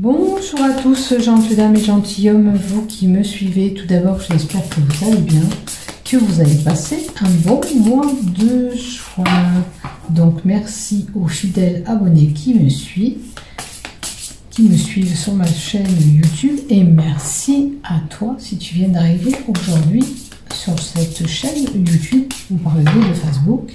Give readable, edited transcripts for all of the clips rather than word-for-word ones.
Bonjour à tous, gentilles dames et gentilshommes, vous qui me suivez. Tout d'abord, j'espère que vous allez bien, que vous avez passé un bon mois de juin. Donc, merci aux fidèles abonnés qui me suivent sur ma chaîne YouTube. Et merci à toi si tu viens d'arriver aujourd'hui sur cette chaîne YouTube ou par le biais de Facebook.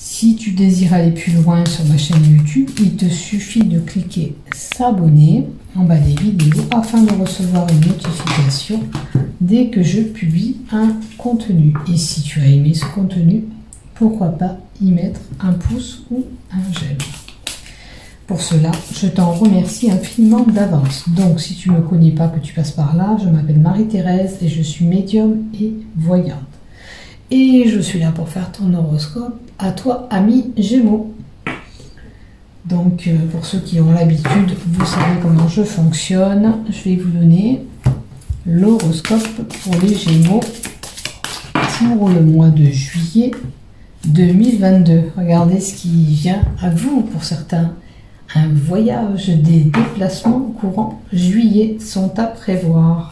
Si tu désires aller plus loin sur ma chaîne YouTube, il te suffit de cliquer s'abonner en bas des vidéos afin de recevoir une notification dès que je publie un contenu. Et si tu as aimé ce contenu, pourquoi pas y mettre un pouce ou un j'aime. Pour cela, je t'en remercie infiniment d'avance. Donc, si tu ne me connais pas, que tu passes par là, je m'appelle Marie-Thérèse et je suis médium et voyante. Et je suis là pour faire ton horoscope à toi, ami Gémeaux. Donc, pour ceux qui ont l'habitude, vous savez comment je fonctionne. Je vais vous donner l'horoscope pour les Gémeaux pour le mois de juillet 2022. Regardez ce qui vient à vous pour certains. Un voyage, des déplacements courant juillet sont à prévoir.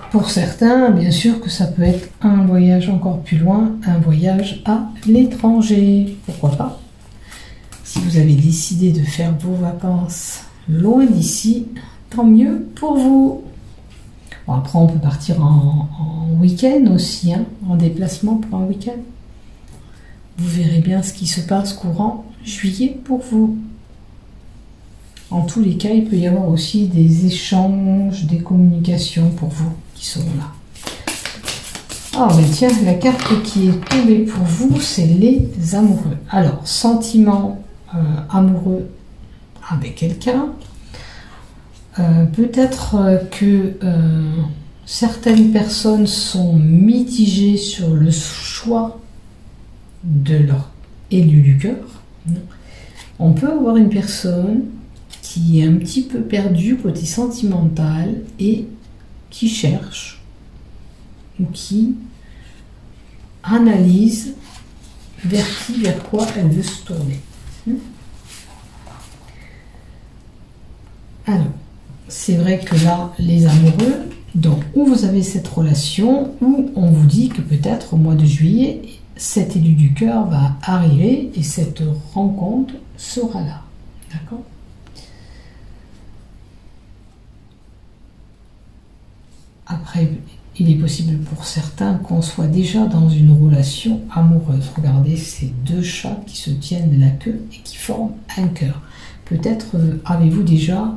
Pour certains, bien sûr que ça peut être un voyage encore plus loin, un voyage à l'étranger. Pourquoi pas? Si vous avez décidé de faire vos vacances loin d'ici, tant mieux pour vous. Bon, après, on peut partir en week-end aussi, hein, en déplacement pour un week-end. Vous verrez bien ce qui se passe courant juillet pour vous. En tous les cas, il peut y avoir aussi des échanges, des communications pour vous qui seront là. Ah, mais tiens, la carte qui est tombée pour vous, c'est les amoureux. Alors, sentiment amoureux avec quelqu'un. Peut-être que certaines personnes sont mitigées sur le choix de leur élu du cœur. On peut avoir une personne qui est un petit peu perdu côté sentimental et qui cherche ou qui analyse vers quoi elle veut se tourner. Alors, c'est vrai que là, les amoureux, donc où vous avez cette relation, où on vous dit que peut-être au mois de juillet, cet élu du cœur va arriver et cette rencontre sera là. D'accord ? Après, il est possible pour certains qu'on soit déjà dans une relation amoureuse. Regardez ces deux chats qui se tiennent la queue et qui forment un cœur. Peut-être avez-vous déjà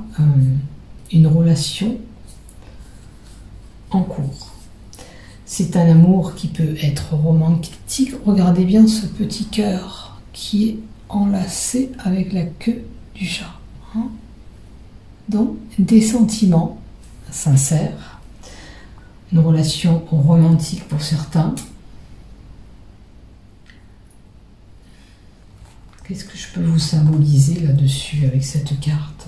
une relation en cours. C'est un amour qui peut être romantique. Regardez bien ce petit cœur qui est enlacé avec la queue du chat. Hein? Donc, des sentiments sincères. Une relation romantique pour certains. Qu'est-ce que je peux vous symboliser là-dessus avec cette carte?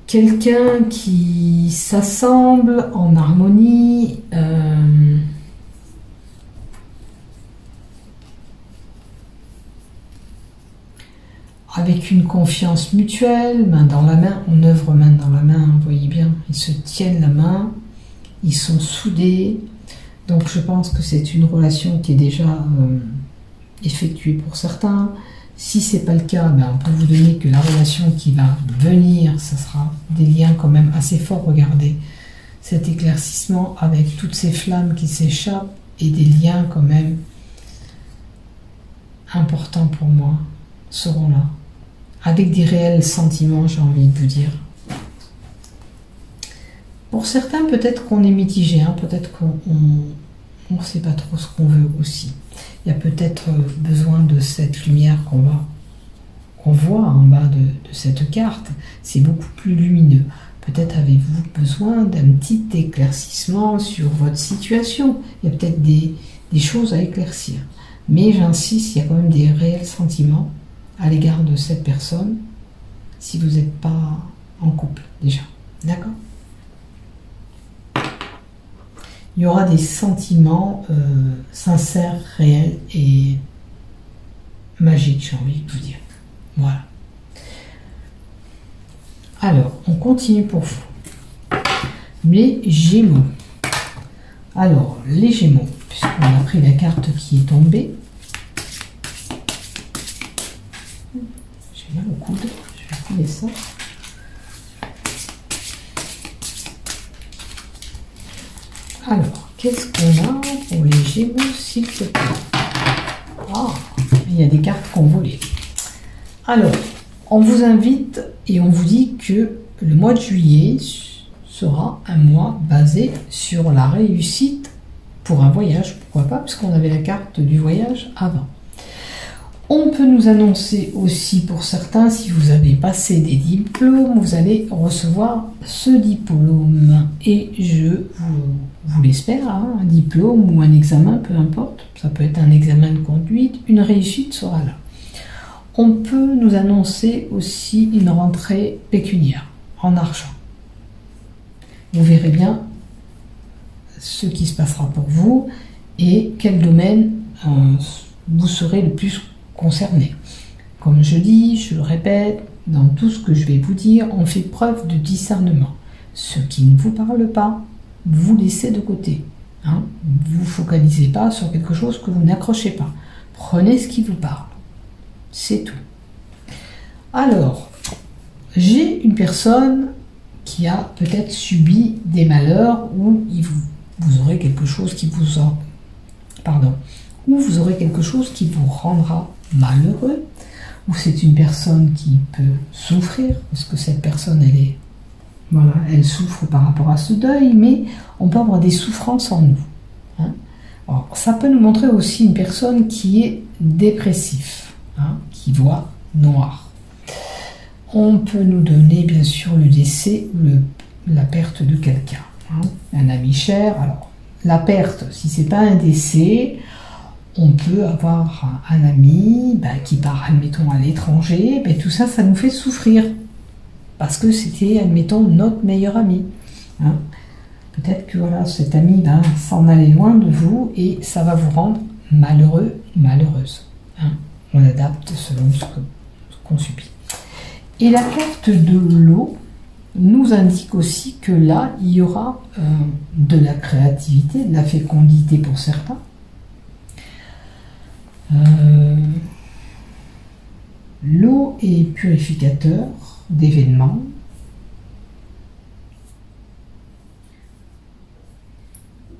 Quelqu'un qui s'assemble en harmonie, avec une confiance mutuelle, main dans la main, on œuvre main dans la main, vous voyez bien, ils se tiennent la main. Ils sont soudés, donc je pense que c'est une relation qui est déjà effectuée pour certains. Si ce n'est pas le cas, ben, on peut vous donner que la relation qui va venir, ça sera des liens quand même assez forts. Regardez cet éclaircissement avec toutes ces flammes qui s'échappent et des liens quand même importants pour moi seront là. Avec des réels sentiments, j'ai envie de vous dire. Pour certains, peut-être qu'on est mitigé, hein, peut-être qu'on ne sait pas trop ce qu'on veut aussi. Il y a peut-être besoin de cette lumière qu'on voit en bas de cette carte. C'est beaucoup plus lumineux. Peut-être avez-vous besoin d'un petit éclaircissement sur votre situation. Il y a peut-être des choses à éclaircir. Mais j'insiste, il y a quand même des réels sentiments à l'égard de cette personne si vous n'êtes pas en couple déjà. D'accord ? Il y aura des sentiments sincères, réels et magiques, j'ai envie de vous dire. Voilà. Alors, on continue pour vous. Les Gémeaux. Alors, les Gémeaux, puisqu'on a pris la carte qui est tombée. J'ai mal au coude, je vais couler ça. Alors, qu'est-ce qu'on a pour les Gémeaux, s'il te plaît? Ah, il y a des cartes qu'on voulait. Alors, on vous invite et on vous dit que le mois de juillet sera un mois basé sur la réussite pour un voyage. Pourquoi pas, parce qu'on avait la carte du voyage avant. On peut nous annoncer aussi pour certains, si vous avez passé des diplômes, vous allez recevoir ce diplôme. Et je vous l'espère, hein, un diplôme ou un examen, peu importe. Ça peut être un examen de conduite, une réussite sera là. On peut nous annoncer aussi une rentrée pécuniaire, en argent. Vous verrez bien ce qui se passera pour vous et quel domaine vous serez le plus concerné. Comme je dis, je le répète, dans tout ce que je vais vous dire, on fait preuve de discernement. Ce qui ne vous parle pas, vous laissez de côté. Hein. Vous focalisez pas sur quelque chose que vous n'accrochez pas. Prenez ce qui vous parle. C'est tout. Alors, j'ai une personne qui a peut-être subi des malheurs où vous aurez quelque chose qui vous ou vous aurez quelque chose qui vous rendra malheureux, ou c'est une personne qui peut souffrir, parce que cette personne, elle souffre par rapport à ce deuil, mais on peut avoir des souffrances en nous. Hein. Alors, ça peut nous montrer aussi une personne qui est dépressif, hein, qui voit noir. On peut nous donner bien sûr le décès ou la perte de quelqu'un, hein, un ami cher. Alors, la perte, si c'est pas un décès, on peut avoir un ami qui part, admettons, à l'étranger, tout ça, ça nous fait souffrir. Parce que c'était, admettons, notre meilleur ami. Hein. Peut-être que voilà, cet ami s'en allait loin de vous et ça va vous rendre malheureux, malheureuse. Hein. On adapte selon ce qu'on subit. Et la carte de l'eau nous indique aussi que là, il y aura de la créativité, de la fécondité pour certains. L'eau est purificateur d'événements.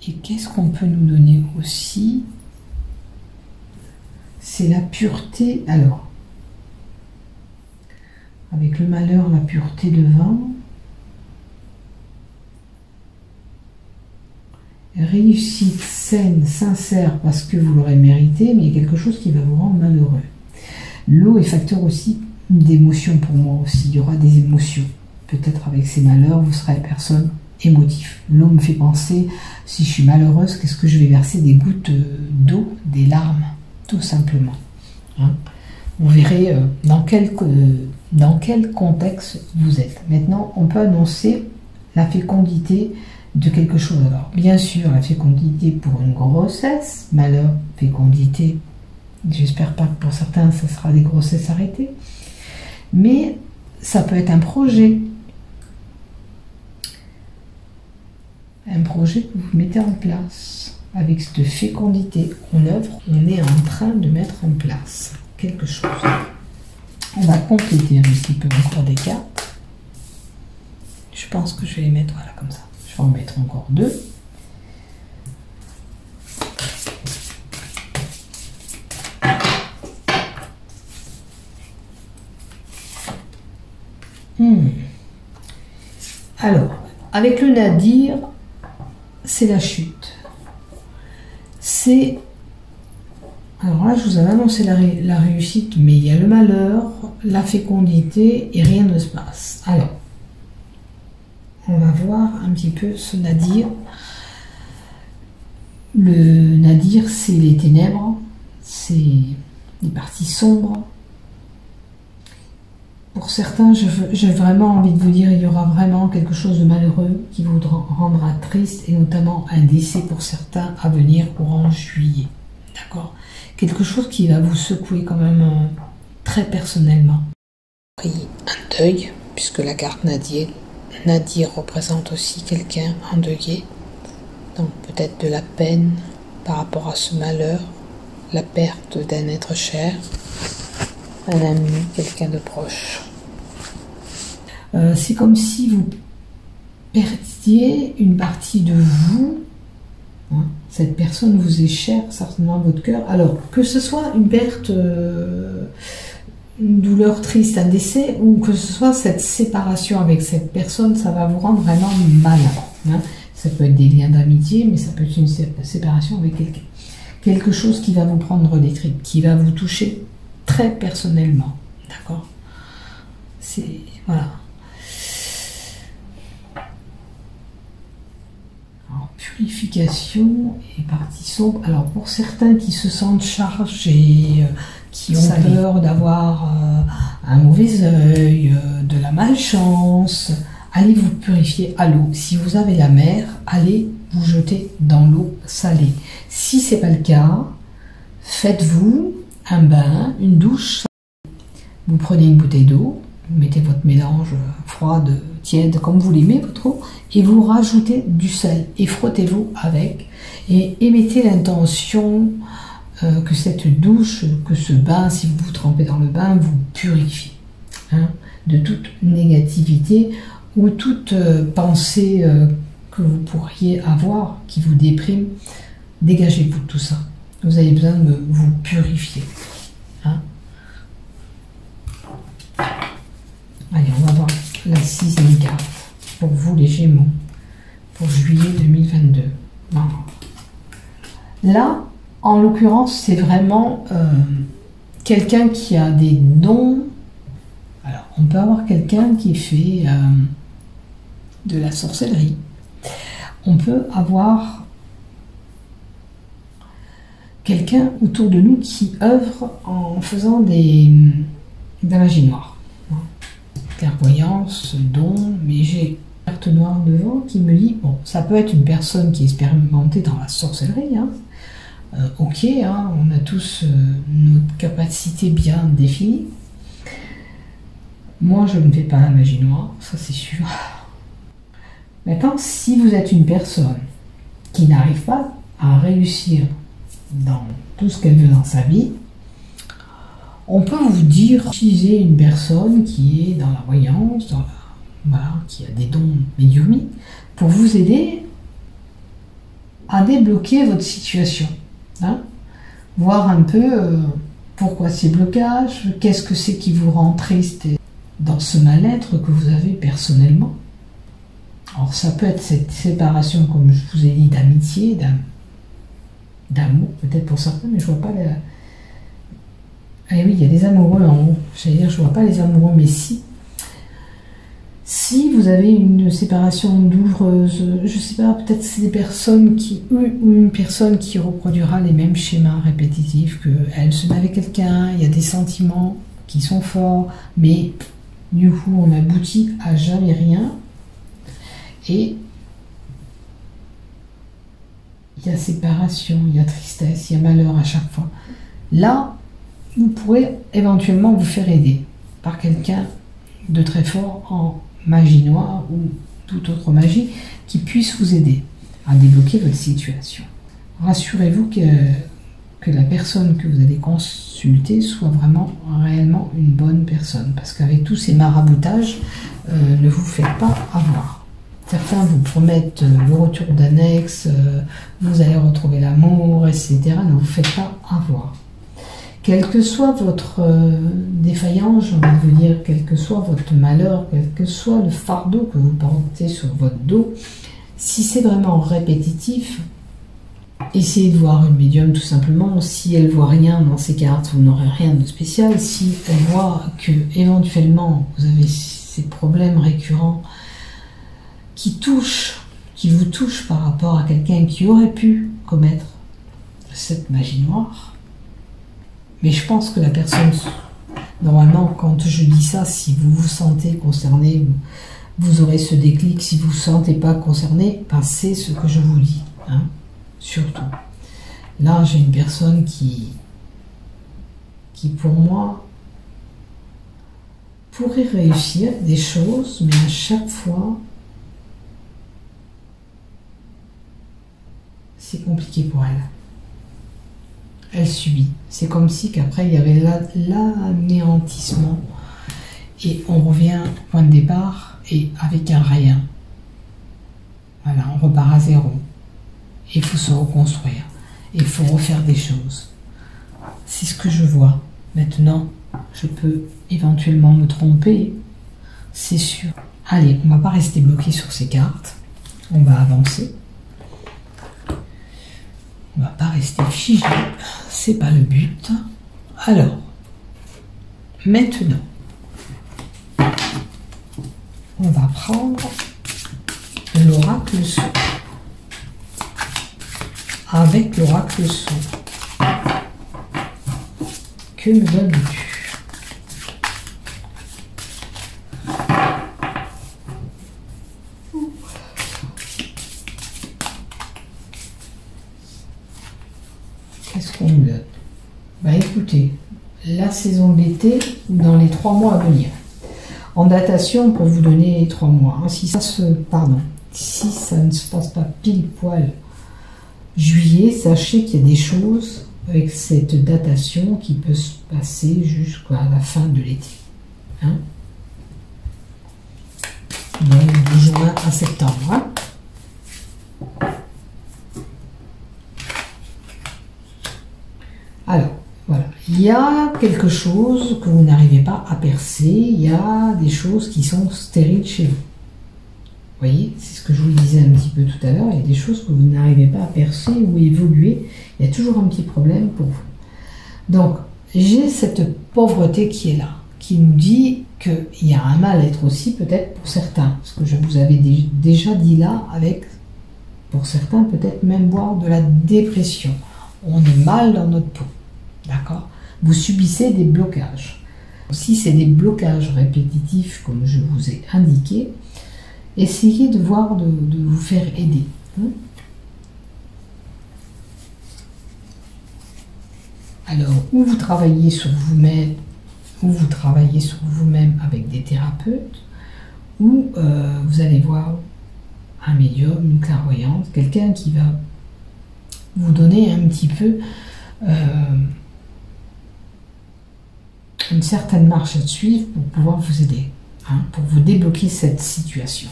Et qu'est-ce qu'on peut nous donner aussi? C'est la pureté. Alors, avec le malheur, la pureté devant. Réussite saine, sincère, parce que vous l'aurez mérité, mais il y a quelque chose qui va vous rendre malheureux. L'eau est facteur aussi d'émotions pour moi aussi. Il y aura des émotions. Peut-être avec ces malheurs, vous serez une personne émotive. L'eau me fait penser, si je suis malheureuse, qu'est-ce que je vais verser? Des gouttes d'eau, des larmes, tout simplement. Hein. Vous verrez dans quel contexte vous êtes. Maintenant, on peut annoncer la fécondité de quelque chose. Alors, bien sûr, la fécondité pour une grossesse, malheur, fécondité, j'espère pas que pour certains, ce sera des grossesses arrêtées, mais ça peut être un projet que vous mettez en place avec cette fécondité en œuvre, on est en train de mettre en place quelque chose. On va compléter un petit peu encore des cartes. Je pense que je vais les mettre voilà comme ça. Je vais en mettre encore deux. Alors, avec le nadir, c'est la chute. Alors là, je vous avais annoncé la réussite, mais il y a le malheur, la fécondité et rien ne se passe. Alors, on va voir un petit peu ce nadir. Le nadir, c'est les ténèbres, c'est les parties sombres. Pour certains, j'ai vraiment envie de vous dire, il y aura vraiment quelque chose de malheureux qui vous rendra triste, et notamment un décès pour certains à venir courant juillet. D'accord ? Quelque chose qui va vous secouer quand même très personnellement. Oui, un deuil, puisque la carte Nadir représente aussi quelqu'un endeuillé. Donc peut-être de la peine par rapport à ce malheur, la perte d'un être cher, un ami, quelqu'un de proche. C'est comme si vous perdiez une partie de vous. Hein, cette personne vous est chère, certainement à votre cœur. Alors, que ce soit une perte, une douleur triste, un décès, ou que ce soit cette séparation avec cette personne, ça va vous rendre vraiment malade. Hein. Ça peut être des liens d'amitié, mais ça peut être une séparation avec quelqu'un. Quelque chose qui va vous prendre les tripes, qui va vous toucher très personnellement. D'accord? C'est... Voilà. Alors, purification et partie sombre. Alors, pour certains qui se sentent chargés, qui ont peur d'avoir un mauvais œil, de la malchance, allez vous purifier à l'eau. Si vous avez la mer, allez vous jeter dans l'eau salée. Si ce n'est pas le cas, faites-vous un bain, une douche. Vous prenez une bouteille d'eau, vous mettez votre mélange froide, tiède, comme vous l'aimez, votre eau, et vous rajoutez du sel et frottez-vous avec et émettez l'intention que cette douche, que ce bain, si vous vous trempez dans le bain, vous purifie de toute négativité ou toute pensée que vous pourriez avoir qui vous déprime. Dégagez-vous de tout ça. Vous avez besoin de vous purifier. Hein. Allez, on va voir la 6e carte pour vous les Gémeaux pour juillet 2022. Voilà. Là, en l'occurrence, c'est vraiment quelqu'un qui a des dons. Alors, on peut avoir quelqu'un qui fait de la sorcellerie. On peut avoir quelqu'un autour de nous qui œuvre en faisant de la magie noire. Clairvoyance, don, mais j'ai une carte noire devant qui me dit, bon, ça peut être une personne qui est expérimentée dans la sorcellerie, hein. Ok, hein, on a tous notre capacité bien définie. Moi, je ne fais pas la magie noire, ça c'est sûr. Maintenant, si vous êtes une personne qui n'arrive pas à réussir dans tout ce qu'elle veut dans sa vie, on peut vous dire, utilisez une personne qui est dans la voyance, voilà, qui a des dons médiumniques, pour vous aider à débloquer votre situation. Hein, voir un peu pourquoi ces blocages, qu'est-ce que c'est qui vous rend triste dans ce mal-être que vous avez personnellement. Alors ça peut être cette séparation, comme je vous ai dit, d'amitié, d'amour, peut-être pour certains, mais je vois pas la... Ah oui, il y a des amoureux en haut. J'allais dire, je vois pas les amoureux, mais si vous avez une séparation douloureuse, je sais pas, peut-être c'est des personnes ou une personne qui reproduira les mêmes schémas répétitifs, qu'elle se met avec quelqu'un, il y a des sentiments qui sont forts, mais du coup on n'aboutit à jamais rien, et il y a séparation, il y a tristesse, il y a malheur à chaque fois. Là, vous pourrez éventuellement vous faire aider par quelqu'un de très fort en magie noire ou toute autre magie qui puisse vous aider à débloquer votre situation. Rassurez-vous que la personne que vous allez consulter soit vraiment réellement une bonne personne, parce qu'avec tous ces maraboutages, ne vous faites pas avoir. Certains vous promettent le retour d'annexe, vous allez retrouver l'amour, etc. Ne vous faites pas avoir. Quelle que soit votre défaillance, j'ai envie de vous dire, quel que soit votre malheur, quel que soit le fardeau que vous portez sur votre dos, si c'est vraiment répétitif, essayez de voir une médium tout simplement. Si elle voit rien dans ces cartes, vous n'aurez rien de spécial. Si elle voit que éventuellement vous avez ces problèmes récurrents qui vous touchent par rapport à quelqu'un qui aurait pu commettre cette magie noire, mais je pense que la personne, normalement, quand je dis ça, si vous vous sentez concerné, vous aurez ce déclic. Si vous ne vous sentez pas concerné, c'est ce que je vous dis. Hein, surtout. Là, j'ai une personne qui, pour moi, pourrait réussir des choses, mais à chaque fois, c'est compliqué pour elle. Elle subit. C'est comme si qu'après, il y avait l'anéantissement. Et on revient au point de départ et avec un rien. Voilà, on repart à zéro. Il faut se reconstruire. Il faut refaire des choses. C'est ce que je vois. Maintenant, je peux éventuellement me tromper. C'est sûr. Allez, on ne va pas rester bloqué sur ces cartes. On va avancer. On ne va pas rester figé. C'est pas le but. Alors, maintenant, on va prendre l'oracle sceau. Avec l'oracle sceau, que me donnes-tu? Qu'est-ce qu'on me donne? Bah écoutez, la saison de l'été ou dans les 3 mois à venir. En datation, on peut vous donner 3 mois. Hein. Si ça ne se passe pas pile poil juillet, sachez qu'il y a des choses avec cette datation qui peut se passer jusqu'à la fin de l'été. Hein? Donc de juin à septembre. Hein? Alors, voilà. Il y a quelque chose que vous n'arrivez pas à percer. Il y a des choses qui sont stériles chez vous. Vous voyez, c'est ce que je vous disais un petit peu tout à l'heure. Il y a des choses que vous n'arrivez pas à percer ou évoluer. Il y a toujours un petit problème pour vous. Donc, j'ai cette pauvreté qui est là, qui nous dit qu'il y a un mal-être aussi, peut-être pour certains. Ce que je vous avais déjà dit là, avec, pour certains, peut-être même voire de la dépression. On est mal dans notre peau. D'accord? Vous subissez des blocages. Si c'est des blocages répétitifs, comme je vous ai indiqué, essayez de voir de vous faire aider. Hein? Alors, ou vous travaillez sur vous-même, avec des thérapeutes, ou vous allez voir un médium, une clairvoyante, quelqu'un qui va vous donner un petit peu une certaine marche à suivre pour pouvoir vous aider. Hein, pour vous débloquer cette situation.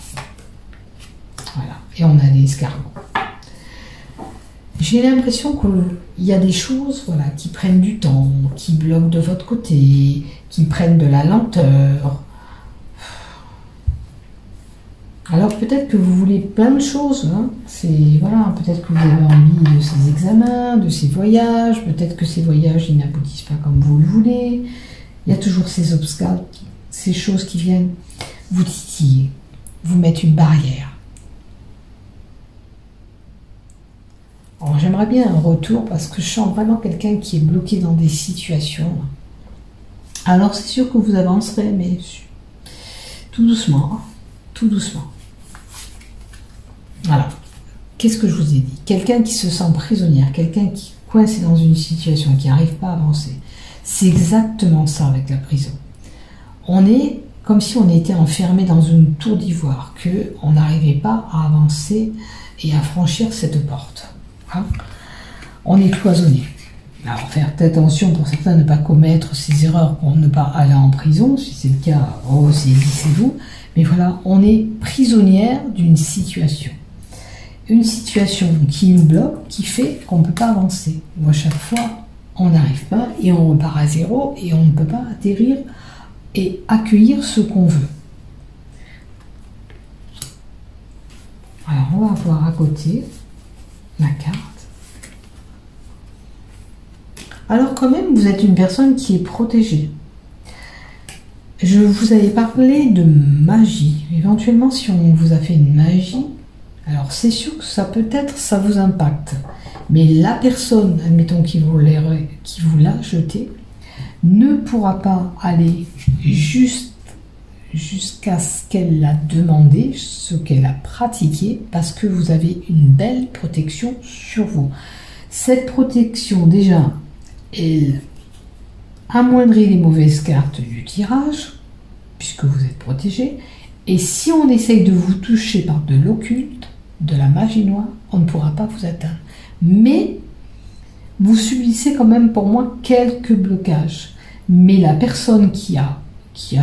Voilà. Et on a des escargots. J'ai l'impression qu'il y a des choses, voilà, qui prennent du temps, qui bloquent de votre côté, qui prennent de la lenteur. Alors peut-être que vous voulez plein de choses. Hein. Voilà, peut-être que vous avez envie de ces examens, de ces voyages. Peut-être que ces voyages ils n'aboutissent pas comme vous le voulez. Il y a toujours ces obstacles, ces choses qui viennent vous titiller, vous mettre une barrière. Alors j'aimerais bien un retour parce que je sens vraiment quelqu'un qui est bloqué dans des situations. Alors c'est sûr que vous avancerez, mais tout doucement, hein, tout doucement. Voilà. Qu'est-ce que je vous ai dit? Quelqu'un qui se sent prisonnière, quelqu'un qui est coincé dans une situation, qui n'arrive pas à avancer. C'est exactement ça avec la prison. On est comme si on était enfermé dans une tour d'ivoire, qu'on n'arrivait pas à avancer et à franchir cette porte. Hein? On est cloisonné. Alors faites attention pour certains ne pas commettre ces erreurs pour ne pas aller en prison, si c'est le cas, saisissez-vous. Mais voilà, on est prisonnière d'une situation. Une situation qui nous bloque, qui fait qu'on ne peut pas avancer. Ou à chaque fois, on n'arrive pas et on repart à zéro et on ne peut pas atterrir et accueillir ce qu'on veut. Alors on va voir à côté la carte. Alors quand même, vous êtes une personne qui est protégée. Je vous avais parlé de magie. Éventuellement, si on vous a fait une magie, alors c'est sûr que ça peut-être, ça vous impacte. Mais la personne, admettons, qui vous l'a jeté, ne pourra pas aller jusqu'à ce qu'elle l'a demandé, ce qu'elle a pratiqué, parce que vous avez une belle protection sur vous. Cette protection, déjà, elle amoindrit les mauvaises cartes du tirage, puisque vous êtes protégé. Et si on essaye de vous toucher par de l'occulte, de la magie noire, on ne pourra pas vous atteindre. Mais vous subissez quand même pour moi quelques blocages. Mais la personne qui a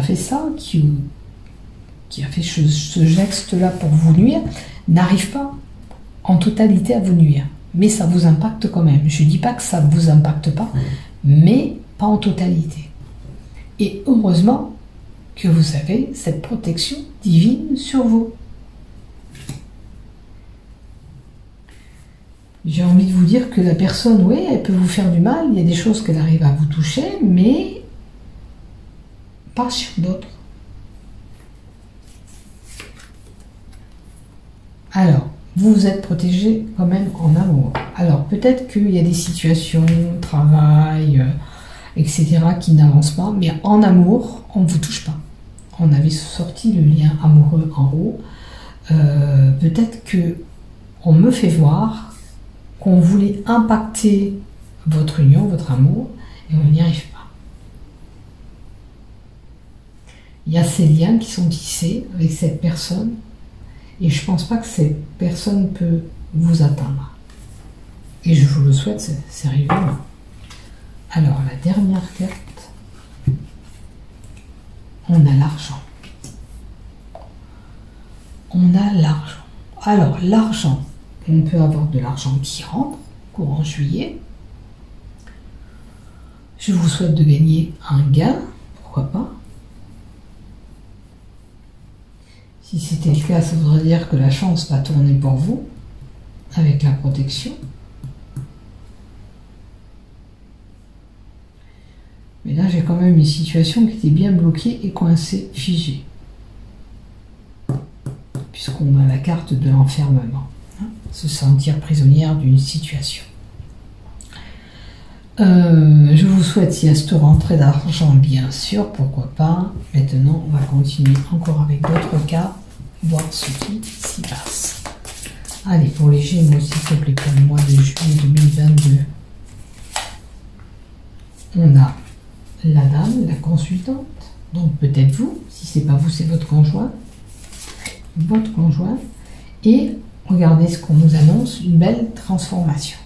fait ça, qui a fait ce geste-là pour vous nuire, n'arrive pas en totalité à vous nuire. Mais ça vous impacte quand même. Je ne dis pas que ça ne vous impacte pas, mais pas en totalité. Et heureusement que vous avez cette protection divine sur vous. J'ai envie de vous dire que la personne, oui, elle peut vous faire du mal, il y a des choses qu'elle arrive à vous toucher, mais pas sur d'autres. Alors, vous êtes protégé quand même en amour. Alors, peut-être qu'il y a des situations, travail, etc., qui n'avancent pas, mais en amour, on ne vous touche pas. On avait sorti le lien amoureux en haut. Peut-être que on me fait voir qu'on voulait impacter votre union, votre amour, et on n'y arrive pas. Il y a ces liens qui sont tissés avec cette personne, et je ne pense pas que cette personne peut vous atteindre. Et je vous le souhaite, sérieusement. Alors, la dernière carte, on a l'argent. On a l'argent. Alors, l'argent, on peut avoir de l'argent qui rentre, courant juillet. Je vous souhaite de gagner un gain, pourquoi pas. Si c'était le cas, ça voudrait dire que la chance va tourner pour vous, avec la protection. Mais là, j'ai quand même une situation qui était bien bloquée et coincée, figée. Puisqu'on a la carte de l'enfermement. Se sentir prisonnière d'une situation. Je vous souhaite, s'il y a cette rentrée d'argent, bien sûr, pourquoi pas. Maintenant, on va continuer encore avec d'autres cas, voir ce qui s'y passe. Allez, pour les Gémeaux, s'il te plaît, pour le mois de juillet 2022. On a la dame, la consultante, donc peut-être vous, si c'est pas vous, c'est votre conjoint. Votre conjoint. Et regardez ce qu'on nous annonce, une belle transformation.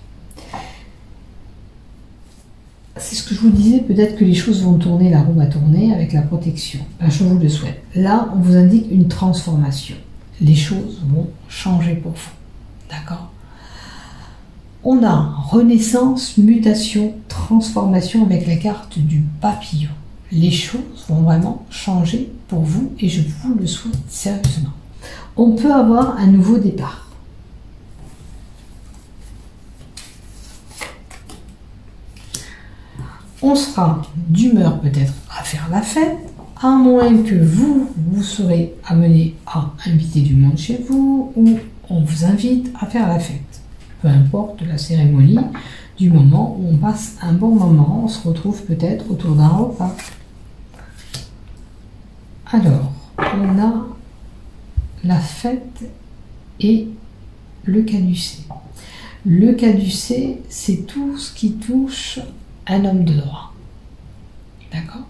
C'est ce que je vous disais, peut-être que les choses vont tourner, la roue va tourner avec la protection. Ben, je vous le souhaite. Là, on vous indique une transformation. Les choses vont changer pour vous. D'accord ? On a renaissance, mutation, transformation avec la carte du papillon. Les choses vont vraiment changer pour vous et je vous le souhaite sérieusement. On peut avoir un nouveau départ. On sera d'humeur peut-être à faire la fête, à moins que vous serez amené à inviter du monde chez vous ou on vous invite à faire la fête. Peu importe la cérémonie, du moment où on passe un bon moment, on se retrouve peut-être autour d'un repas. Alors, on a la fête et le caducée. Le caducée, c'est tout ce qui touche un homme de droit. D'accord ?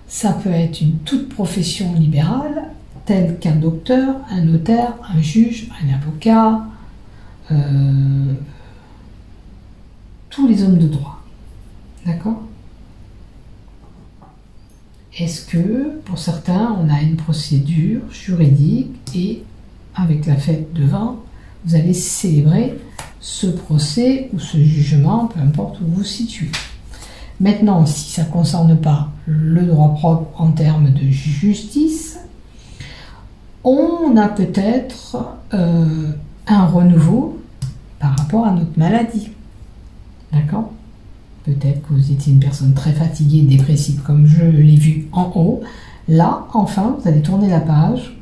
Ça peut être une toute profession libérale, telle qu'un docteur, un notaire, un juge, un avocat, tous les hommes de droit. D'accord ? Est-ce que, pour certains, on a une procédure juridique et, avec la fête de vin, vous allez célébrer ce procès ou ce jugement, peu importe où vous vous situez. Maintenant, si ça ne concerne pas le droit propre en termes de justice, on a peut-être un renouveau par rapport à notre maladie. D'accord ? Peut-être que vous étiez une personne très fatiguée, dépressive, comme je l'ai vu en haut. Là, enfin, vous allez tourner la page.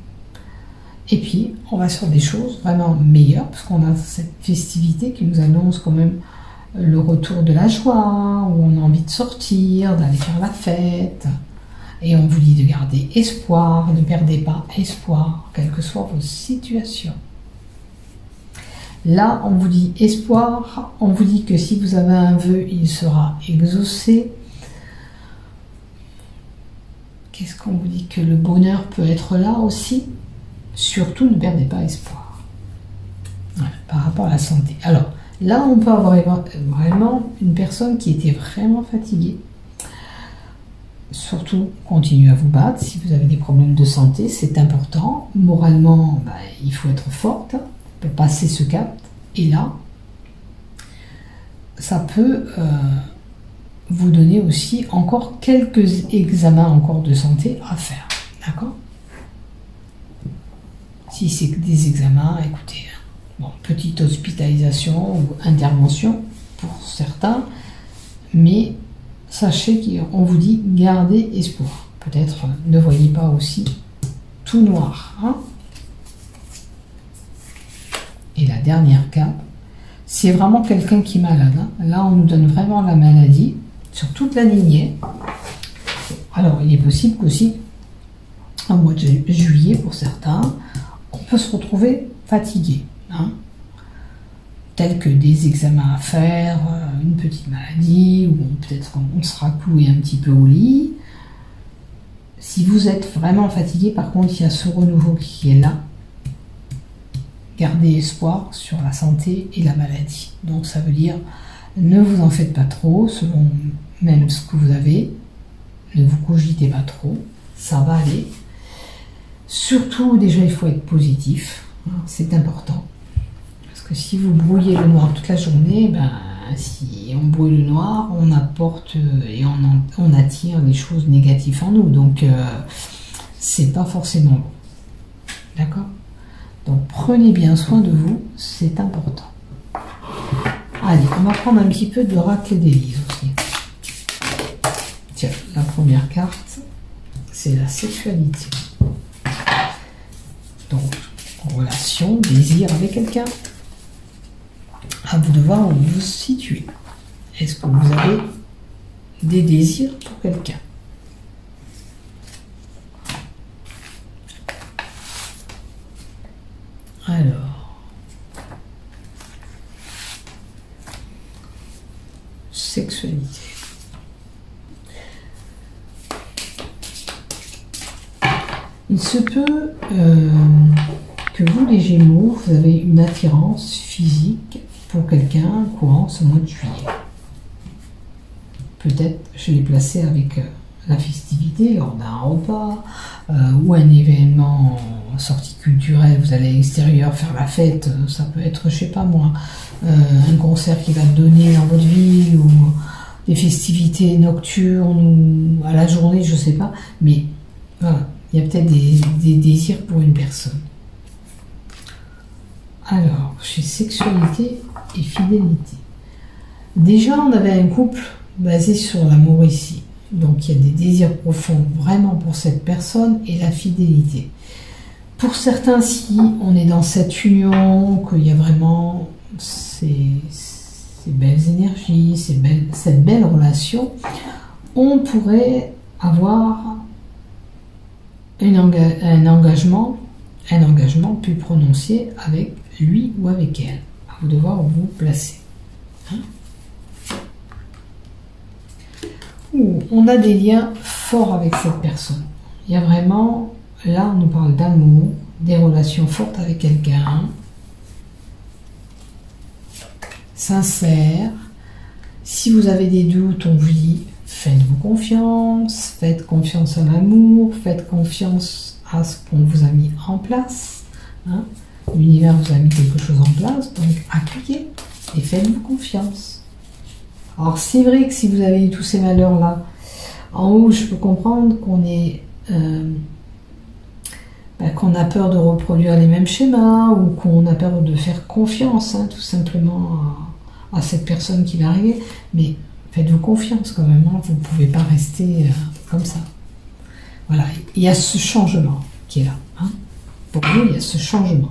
Et puis, on va sur des choses vraiment meilleures, parce qu'on a cette festivité qui nous annonce quand même le retour de la joie, où on a envie de sortir, d'aller faire la fête. Et on vous dit de garder espoir, ne perdez pas espoir, quelle que soit vos situations. Là, on vous dit espoir, on vous dit que si vous avez un vœu, il sera exaucé. Qu'est-ce qu'on vous dit? Que le bonheur peut être là aussi. Surtout, ne perdez pas espoir. Voilà, par rapport à la santé. Alors, là, on peut avoir vraiment une personne qui était vraiment fatiguée. Surtout, continuez à vous battre. Si vous avez des problèmes de santé, c'est important. Moralement, il faut être forte pour passer ce cap. Et là, ça peut vous donner aussi encore quelques examens encore de santé à faire. D'accord? Si c'est que des examens, écoutez, bon, petite hospitalisation ou intervention pour certains, mais sachez qu'on vous dit gardez espoir. Peut-être ne voyez pas aussi tout noir. Hein? Et la dernière carte, c'est vraiment quelqu'un qui est malade. Hein? Là, on nous donne vraiment la maladie sur toute la lignée. Alors, il est possible qu'aussi, en mois de juillet, pour certains, on peut se retrouver fatigué. Hein? Tels que des examens à faire, une petite maladie, ou peut-être on sera cloué un petit peu au lit. Si vous êtes vraiment fatigué, par contre, il y a ce renouveau qui est là. Gardez espoir sur la santé et la maladie. Donc ça veut dire, ne vous en faites pas trop, selon même ce que vous avez. Ne vous cogitez pas trop, ça va aller. Surtout, déjà, il faut être positif, hein, c'est important. Parce que si vous brouillez le noir toute la journée, si on brouille le noir, on apporte et on attire des choses négatives en nous. Donc, c'est pas forcément bon. D'accord? Donc, prenez bien soin de vous, c'est important. Allez, on va prendre un petit peu d'oracle des livres aussi. Tiens, la première carte, c'est la sexualité. Donc, relation, désir avec quelqu'un. À vous de voir où vous vous situez. Est-ce que vous avez des désirs pour quelqu'un? Alors, sexualité. Il se peut que vous, les Gémeaux, vous avez une attirance physique pour quelqu'un courant ce mois de juillet. Peut-être, je l'ai placé avec la festivité, lors d'un repas, ou un événement sortie culturelle, vous allez à l'extérieur faire la fête, ça peut être, je sais pas moi, un concert qui va donner dans votre ville, ou des festivités nocturnes, ou à la journée, je sais pas, mais voilà, il y a peut-être des désirs pour une personne. Alors, chez sexualité et fidélité. Déjà, on avait un couple basé sur l'amour ici. Donc, il y a des désirs profonds vraiment pour cette personne et la fidélité. Pour certains, si on est dans cette union, qu'il y a vraiment ces belles énergies, cette belle relation, on pourrait avoir un engagement plus prononcé avec lui ou avec elle. À vous de voir où vous placez. Hein? On a des liens forts avec cette personne. Il y a vraiment, là on nous parle d'amour, des relations fortes avec quelqu'un, sincère. Si vous avez des doutes, on vous dit, faites-vous confiance, faites confiance à l'amour, faites confiance à ce qu'on vous a mis en place. Hein? L'univers vous a mis quelque chose en place, donc accueillez et faites-vous confiance. Alors c'est vrai que si vous avez eu tous ces malheurs-là, en haut je peux comprendre qu'on est qu'on a peur de reproduire les mêmes schémas ou qu'on a peur de faire confiance, hein, tout simplement à cette personne qui va arriver. Mais faites-vous confiance quand même, hein, vous ne pouvez pas rester comme ça. Voilà, il y a ce changement qui est là. Hein. Pour vous, il y a ce changement.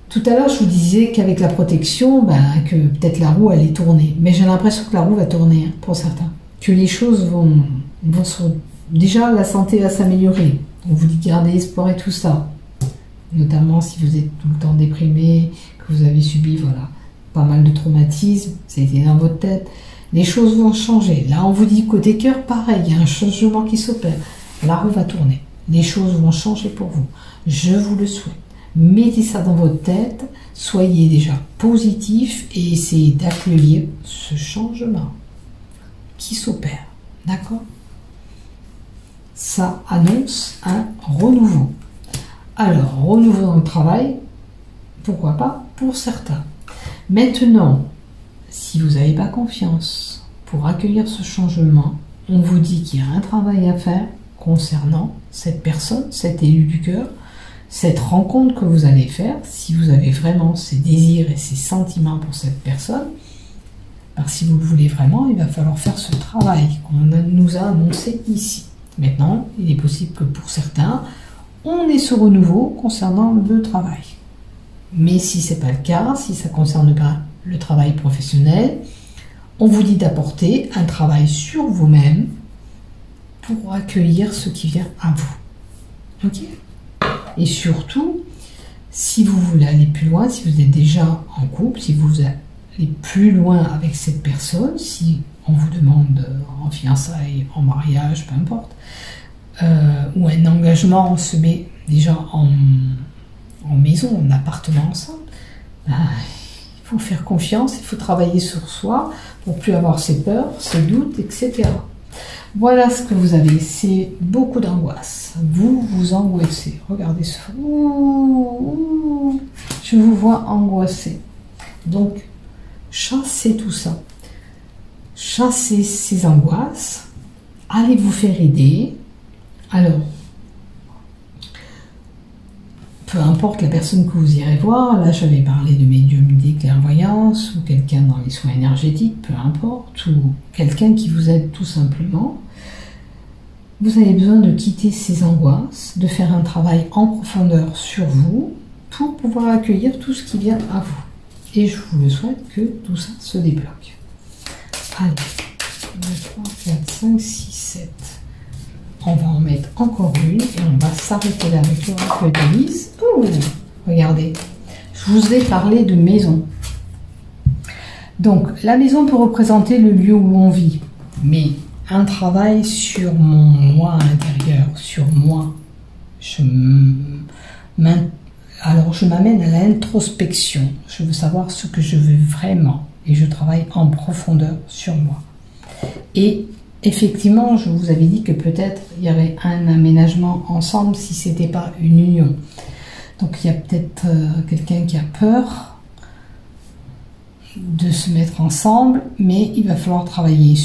Tout à l'heure, je vous disais qu'avec la protection, que peut-être la roue allait tourner. Mais j'ai l'impression que la roue va tourner, hein, pour certains. Que les choses vont se... Déjà, la santé va s'améliorer. On vous dit garder espoir et tout ça. Notamment si vous êtes tout le temps déprimé, que vous avez subi pas mal de traumatismes, ça a été dans votre tête. Les choses vont changer. Là, on vous dit côté cœur, pareil, il y a un changement qui s'opère. La roue va tourner. Les choses vont changer pour vous. Je vous le souhaite. Mettez ça dans votre tête. Soyez déjà positif et essayez d'accueillir ce changement qui s'opère. D'accord? Ça annonce un renouveau. Alors, renouveau dans le travail, pourquoi pas pour certains. Maintenant, si vous n'avez pas confiance pour accueillir ce changement, on vous dit qu'il y a un travail à faire concernant cette personne, cet élu du cœur, cette rencontre que vous allez faire, si vous avez vraiment ces désirs et ces sentiments pour cette personne, alors si vous le voulez vraiment, il va falloir faire ce travail qu'on nous a annoncé ici. Maintenant, il est possible que pour certains, on ait ce renouveau concernant le travail. Mais si ce n'est pas le cas, si ça ne concerne pas le travail professionnel, on vous dit d'apporter un travail sur vous-même pour accueillir ce qui vient à vous. Ok? Et surtout, si vous voulez aller plus loin, si vous êtes déjà en couple, si vous allez plus loin avec cette personne, si on vous demande en fiançailles, en mariage, peu importe, ou un engagement, on se met déjà en maison, en appartement ensemble, il faut faire confiance, il faut travailler sur soi pour plus avoir ses peurs, ses doutes, etc. Voilà ce que vous avez, c'est beaucoup d'angoisse. Vous vous angoissez. Regardez ce. Ouh, je vous vois angoissé. Donc, chassez tout ça. Chassez ces angoisses. Allez vous faire aider. Alors, peu importe la personne que vous irez voir, là j'avais parlé de médiumnité, clairvoyance, ou quelqu'un dans les soins énergétiques, peu importe, ou quelqu'un qui vous aide tout simplement, vous avez besoin de quitter ces angoisses, de faire un travail en profondeur sur vous, pour pouvoir accueillir tout ce qui vient à vous. Et je vous le souhaite que tout ça se débloque. Allez, 2, 3, 4, 5, 6, 7. On va en mettre encore une et on va s'arrêter là avec l'oracle d'Élise. Oh, regardez, je vous ai parlé de maison. Donc, la maison peut représenter le lieu où on vit, mais un travail sur mon moi intérieur, sur moi. Alors, je m'amène à l'introspection. Je veux savoir ce que je veux vraiment et je travaille en profondeur sur moi. Et effectivement, je vous avais dit que peut-être il y avait un aménagement ensemble si ce n'était pas une union. Donc il y a peut-être quelqu'un qui a peur de se mettre ensemble, mais il va falloir travailler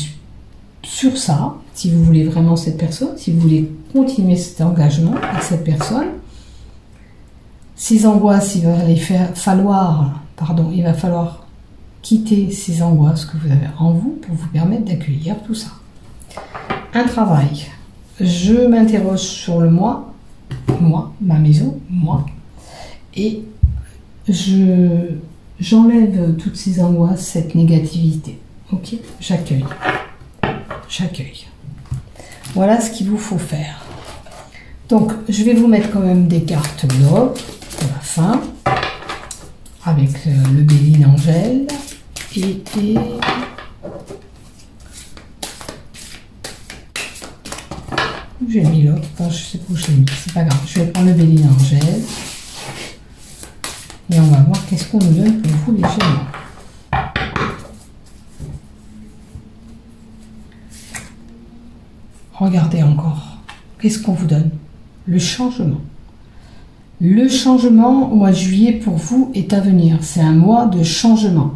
sur ça, si vous voulez vraiment cette personne, si vous voulez continuer cet engagement avec cette personne. Ces angoisses, il va falloir quitter ces angoisses que vous avez en vous pour vous permettre d'accueillir tout ça. Un travail. Je m'interroge sur le moi, ma maison, moi, et j'enlève toutes ces angoisses, cette négativité. Ok? J'accueille. Voilà ce qu'il vous faut faire. Donc, je vais vous mettre quand même des cartes love pour la fin, avec le Béline Angèle et j'ai mis l'autre, je sais pas où j'ai mis, c'est pas grave, je vais prendre le Béline Angèle et on va voir qu'est-ce qu'on nous donne pour vous les Gémeaux. Regardez encore, qu'est-ce qu'on vous donne? Le changement. Le changement au mois de juillet pour vous est à venir, c'est un mois de changement.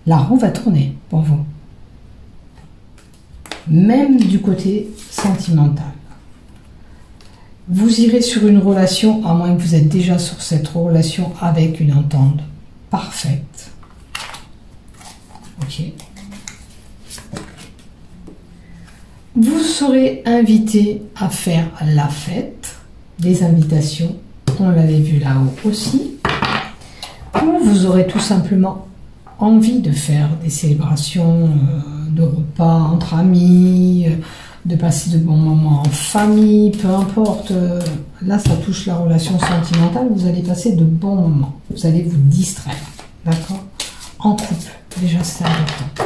La roue va tourner pour vous. Même du côté sentimental. Vous irez sur une relation, à moins que vous êtes déjà sur cette relation avec une entente parfaite. Ok. Vous serez invité à faire la fête, des invitations, on l'avait vu là-haut aussi, ou vous aurez tout simplement envie de faire des célébrations, de repas entre amis, de passer de bons moments en famille, peu importe. Là, ça touche la relation sentimentale, vous allez passer de bons moments. Vous allez vous distraire, d'accord? En couple, déjà c'est important.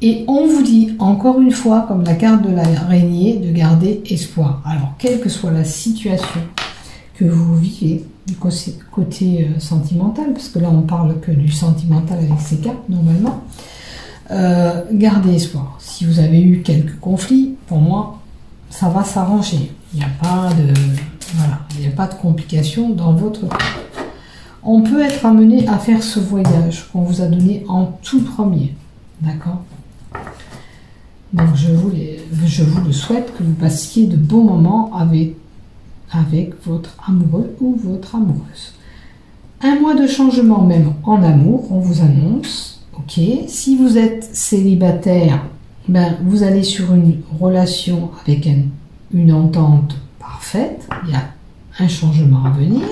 Et on vous dit, encore une fois, comme la carte de l'araignée, de garder espoir. Alors, quelle que soit la situation que vous vivez, du côté sentimental, parce que là, on parle que du sentimental avec ces cartes, normalement, gardez espoir. Si vous avez eu quelques conflits, pour moi, ça va s'arranger. Il n'y a pas de... Voilà, il n'y a pas de complications dans votre cas. On peut être amené à faire ce voyage qu'on vous a donné en tout premier. D'accord? Donc je vous le souhaite, que vous passiez de bons moments avec votre amoureux ou votre amoureuse. Un mois de changement même en amour, on vous annonce. Ok. Si vous êtes célibataire, ben, vous allez sur une relation avec une entente parfaite. Il y a un changement à venir.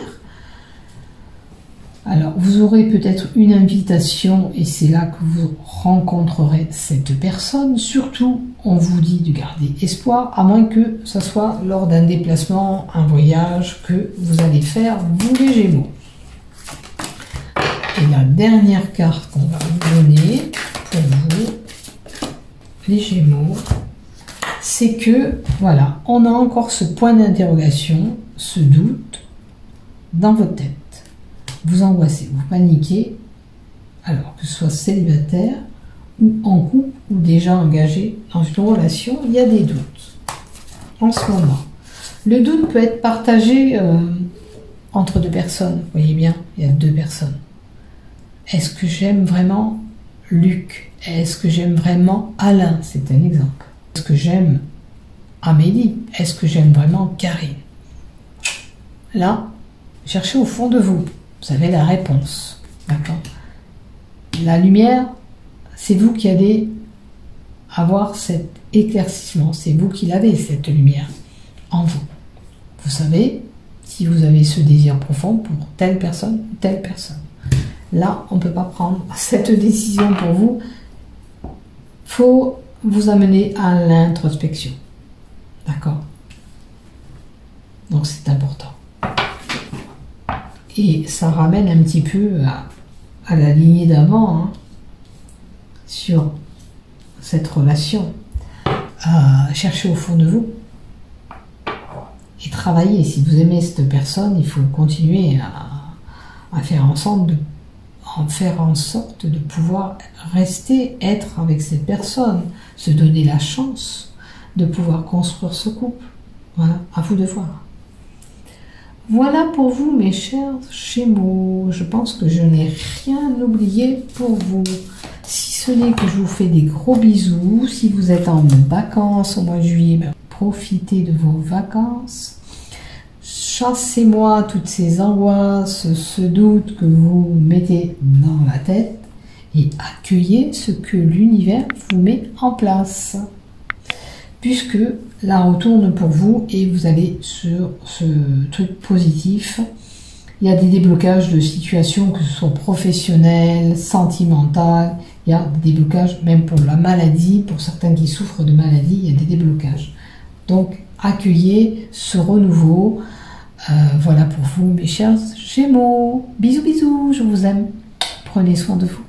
Alors, vous aurez peut-être une invitation et c'est là que vous rencontrerez cette personne. Surtout, on vous dit de garder espoir, à moins que ce soit lors d'un déplacement, un voyage que vous allez faire, vous les Gémeaux. Et la dernière carte qu'on va vous donner pour vous, les Gémeaux, c'est que, voilà, on a encore ce point d'interrogation, ce doute dans votre tête. Vous angoissez, vous paniquez, alors que ce soit célibataire ou en couple ou déjà engagé dans une relation, il y a des doutes en ce moment. Le doute peut être partagé entre deux personnes, vous voyez bien, il y a deux personnes. Est-ce que j'aime vraiment Luc? Est-ce que j'aime vraiment Alain? C'est un exemple. Est-ce que j'aime Amélie? Est-ce que j'aime vraiment Karine? Là, cherchez au fond de vous. Vous avez la réponse. D'accord? La lumière, c'est vous qui allez avoir cet éclaircissement. C'est vous qui l'avez, cette lumière, en vous. Vous savez si vous avez ce désir profond pour telle personne ou telle personne. Là, on ne peut pas prendre cette décision pour vous. Il faut vous amener à l'introspection. D'accord? Donc, c'est important. Et ça ramène un petit peu à la lignée d'avant, hein, sur cette relation. Cherchez au fond de vous et travaillez. Si vous aimez cette personne, il faut continuer à faire en sorte de pouvoir rester, être avec cette personne, se donner la chance de pouvoir construire ce couple. Voilà, à vous de voir. Voilà pour vous, mes chers Gémeaux. Je pense que je n'ai rien oublié pour vous. Si ce n'est que je vous fais des gros bisous. Si vous êtes en vacances au mois de juillet, ben, profitez de vos vacances. Chassez-moi toutes ces angoisses, ce doute que vous mettez dans la tête et accueillez ce que l'univers vous met en place. Puisque la roue tourne pour vous et vous allez sur ce truc positif. Il y a des déblocages de situations, que ce soit professionnelles, sentimentales. Il y a des déblocages même pour la maladie. Pour certains qui souffrent de maladie, il y a des déblocages. Donc, accueillez ce renouveau. Voilà pour vous, mes chers Gémeaux. Bisous, bisous, je vous aime. Prenez soin de vous.